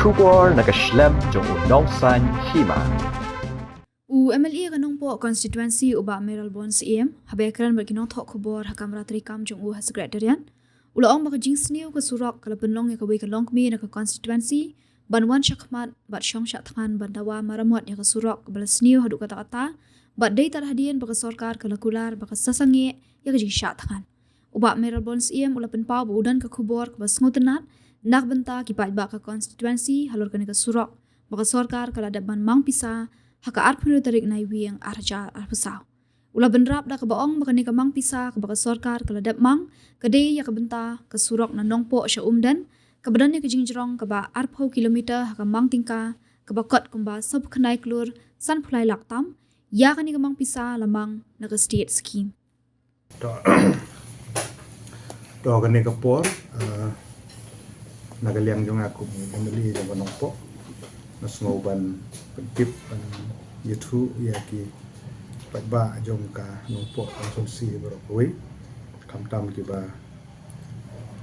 Kubor nakaslem jong unong san hima. MLA kanong po constituency uba Meral Bonds EM habekran berkinong thok khobor hakamra trikam jong secretarian ulaong maka jingsniu ka surok kala penlong ya kawi kalong kmi na ka constituency banwan syakmat bat syong syatkan bandawa maramot ya ka surok balasniu hadu kata kata bat day tarhadien baka sorkar kala kular baka sasangi ya ka jing syatkan uba Meral Bonds EM ula penpau budan ka khobor ka basngutenat nak benta kipat ba ka constituency halor ka surok baka sorkar kala daban mang pisa haka arpunu tarik nai wiang arja arpasau. Ula benrap da kabaong makani kamang pisa kabaka sorkar kaladap mang kade ya kabenta kasurok na nongpo sya umdan kabadan ya kajingjrong kaba arpau kilometer haka mang tingka kabakot kumba sab kanai klur san pulai laktam ya kani kamang pisa lamang naga state scheme. Do kani kapor nagaliang jong aku memilih jong nongpo nasngoban pentip YouTube ya ki patba jom ka nongpo konsumsi berokoi kamtam ki ba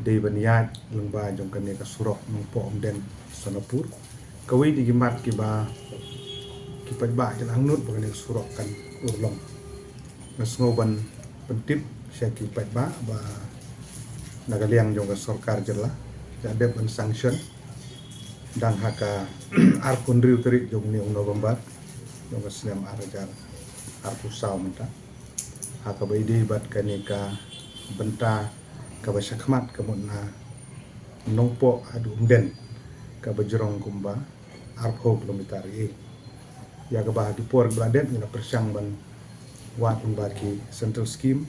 dei baniat lungba jom kan ka surok nongpo omden sonapur kawi di gimat ki ba ki patba jan hangnut ba surok kan urlong nasngoban pentip sia ki patba ba nagaliang jom ka sorkar jela jadep ban sanction dan haka arpun riu terik jong ni November jong senam arajar arpusau menta haka baidi bat kanika benta ka basyakmat kamuna nongpo adu umden ka bajrong kumba arpo kilometer ya ka bahagi por bladen ina persyang ban wat baki central scheme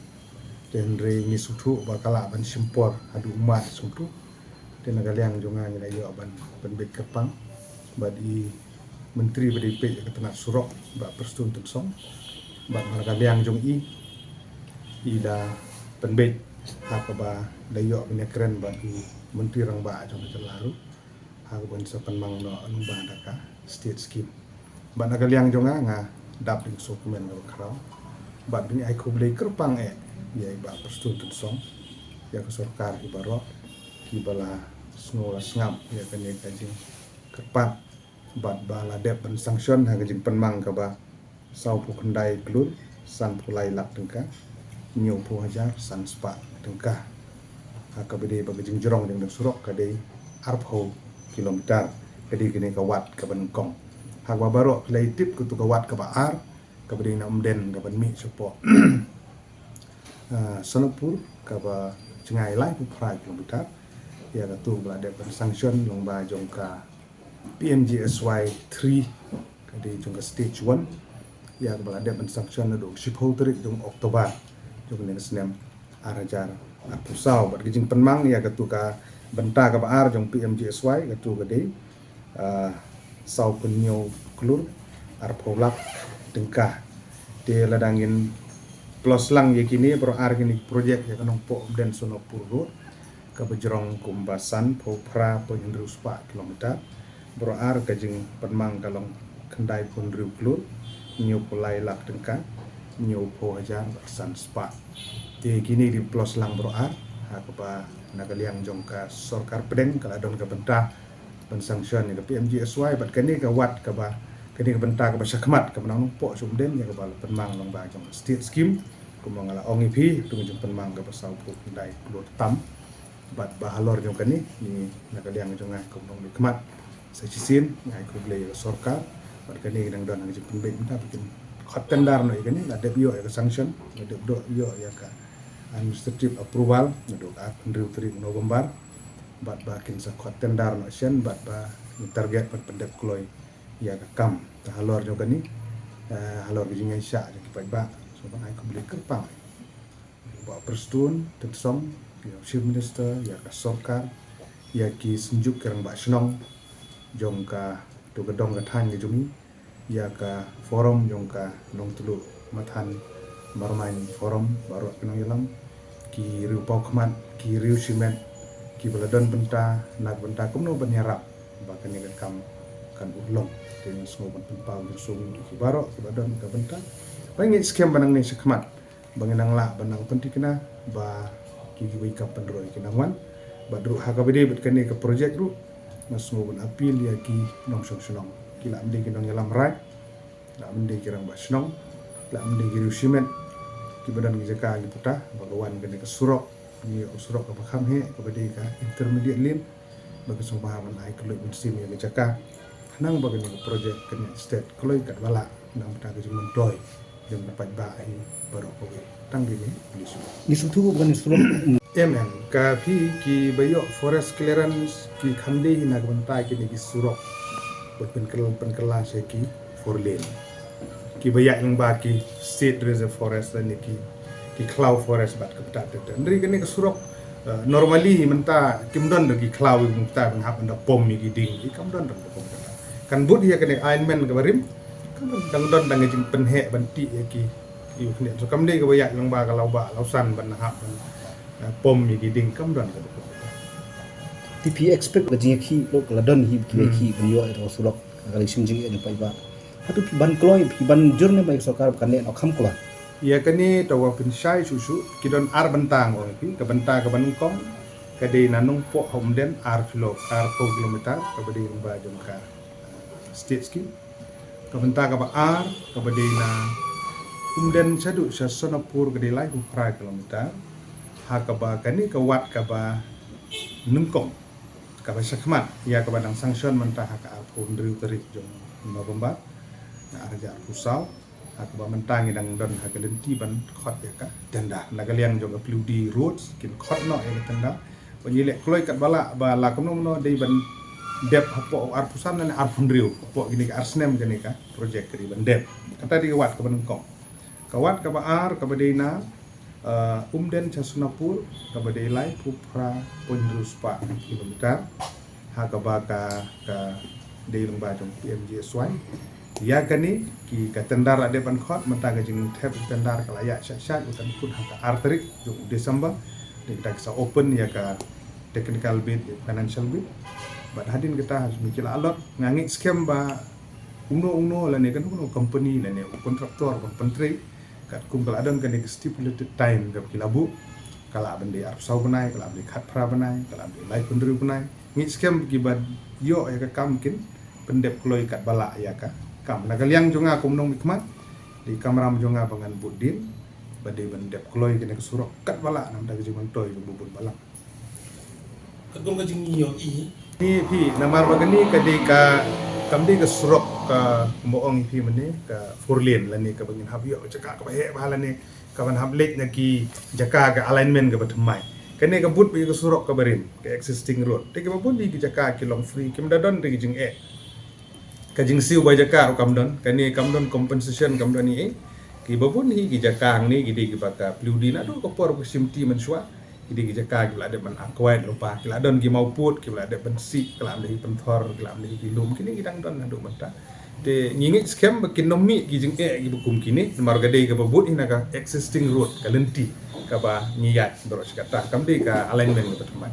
dan re ni sutu bakala ban simpor adu umat sutu dan nagaliang jonga ina yo ban penbet kepang badi menteri PDP ketenak surok ba perstun tunsong ba nagaliang jong ida penbet haka ba dayo bine keren ba menteri rang ba jong lalu haka ban sapan mang no anu ba daka state scheme ba nagaliang jonga nga dap ding dokumen no kraw ba ding ai kublei kerpang ya ba perstun tunsong ya ke sorkar ibarok kibala semua ngap ya kan ya kajing kepat bat bala dep ban sanction ha kajing penmang ka ba sau pu kendai klur san pulai lak tengka nyu pu hajar san spa tengka ha ka bede ba kajing jrong ding surok ka dei arpho kilometer kadi kini ka wat ka ban kong ha ba baro klai tip ku tu ka wat ka ba ar ka bede na umden ka ban mi sopo sonopur ka ba cengai lai pu pra kilometer ya katu belada sanction lomba jongka PMGSY 3 kadi jongka stage 1 ya belada sanction do shipol terik jong Oktober jong nen senem arajar apusau bergijing penmang ya katu ka benta ka baar jong PMGSY katu kadi sau penyo klur arpolak dengkah de ladangin plus lang ya kini pro ar kini projek ya kanong po den sonopur road kabajrong kumbasan popra pengendru spa kilometer beroar kajing penmang kalong kendai pundriu klur nyu pulai lak dengka nyu po hajar san spa di gini di plus lang beroar hakapa nagaliang jongka sorkar pedeng kala don ka benta pensangsion ni PMGSY bat kani ka wat ka ba kani ka benta ka basyakmat ka menang po sumden ya ka bala penmang long ba jong state scheme kumangala ongipi tunggu penmang ka pasau po kendai klur tam bat bahalor jong kani ni nagaliang jong ngai komong nikmat sa cisin ngai ko blay sorkar bat kani nang don nang jipun be minta bikin hot tender no ikani la debio ya sanction la debdo yo ya ka administrative approval do ka pendriu 3 November bat bakin sa hot tender no sen bat ba target pat pendek kloy ya ka kam ta halor jong kani halor jing sya ki ba so ba ngai ko blay kerpang ba perstun tensong ya chief minister ya ka sorkar ya ki senjuk kerang ba senong jong ka to gedong ka than jumi ya ka forum jong ka nong tulu mathan marmain forum baru kenong yalam ki riu pau khamat ki riu simen ki baladon benta nak benta kumno banyarap ba kan ya kam kan ulong ten semua penpau sung ki baru ki baladon ka benta bangi scam banang ni sekmat banginang la banang pentikna ba ki wika pendroi kinangwan badru hakabede bet kani ke project ru ngasngo ban apil ya ki nong shong kila amde ki nong yalam rai la amde ki rang basnong la amde ki rusimen ki badan ki jaka ki puta bagawan gane ka surok ni surok ka bakham he ka bade ka intermediate lin bagi sumbaha man ai keloi musim ya jaka nang bagi ni project kene state keloi kat bala nang puta ka jung toy jung dapat ba ai baru ko tang gini lisu Ni sutu bukan instrumen ka phi ki bayo forest clearance ki khamde hina ka bantai ki ni ki surok pen kelas ki 4 lane ki bayak yang ba ki state reserve forest dan ki cloud forest bat ka pata te ndri kene ka surok normally menta kimdon ki cloud menta ban hap anda pom mi ki ding ki kamdon dong pom kan but ya kene ironman ka barim kan dang don dang jing penhe banti ya ki yu kene so kamde ka bayak yang ba ka lausan ban hap pom mi ki ding kamdon ka TP expect ke jeki lo kala don hi ki brio ero sulok kali sinjing ni pai ba hatu pi ban kloi pi ban jurne bai sokar kan ne kham kula ya kani tawa pinshai susu kidon ar bentang ong pi ke benta ke banungkong ke de nanung po homden ar kilometer ke bade ba jom ka state ski ke benta ke ba ar ke bade na umden sadu sasonapur ke de lai upra kilometer ha ke ba kani ke wat ke ba nungkong ka ba sakmat ya ke badang sanction mentah ka apun driu terik jom November na arja pusau aku ba mentang dang don ha kelenti ban khot ya ka tenda na kaliang jong pludi roads kin khot no ya tenda penyilek kloi kat bala ba la kono no dei ban dep hapo ar pusan na ar fundriu hapo gini ka arsnem gini ka project kri ban dep kata di wat ka ban kong kawat ka ba ar ka ba dei na umden chasunapur ka ba dei lai pupra pondruspa kilometer ha ka ba ka dei lung ba jong PMG swai ya kani ki ka tendar ade ban khot mata ga jing thep tendar ka layak syak utan pun ha ka arterik jong Desember de kita sa open ya ka technical bid financial bid bat hadin kita harus mikir alot ngangit scam ba uno la ne kan uno company la ne kontraktor kon pentri kat kumpul adon kan stipulated time gap kilabu kala bende arp sau benai kala bende khat pra benai kala bende lai pendri benai ngit scam ki bad yo ya ka kamkin pendep kloi kat bala ya ka kam na kaliang jonga kumnong mikmat di kamram jonga bangan budin bade pendep kloi kene kesurok kat bala nam da jumang toy bubun bala Kagum ka jing iyo ni pi namar bagani kadi ka kamdi ka surok ka moong pi mani ka forlane lani ka bangin habyo jaka ka bahe bahala ni ka ban hablek na ki jaka ka alignment ka bathmai kene ka but bi ka surok ka barin ka existing road te ka bun di jaka ki long free kim dadon ri jing ka jing siu ba jaka ro kamdon kani kamdon compensation kamdon ni ki babun hi ki jaka ni ki di ki baka pludi na do ko por ko simti man shwa idi ki jaka ki lade ban akwai lupa ki ladon ki mau put ki lade ban si ki lade penthor ki lade bilum kini ki dang don nando mata te nyingi scam bakin nomi ki jing ki bukum kini mar gade ka babut ina ka existing road ka lenti ka ba nyiyat doros kata kamde ka alignment ka teman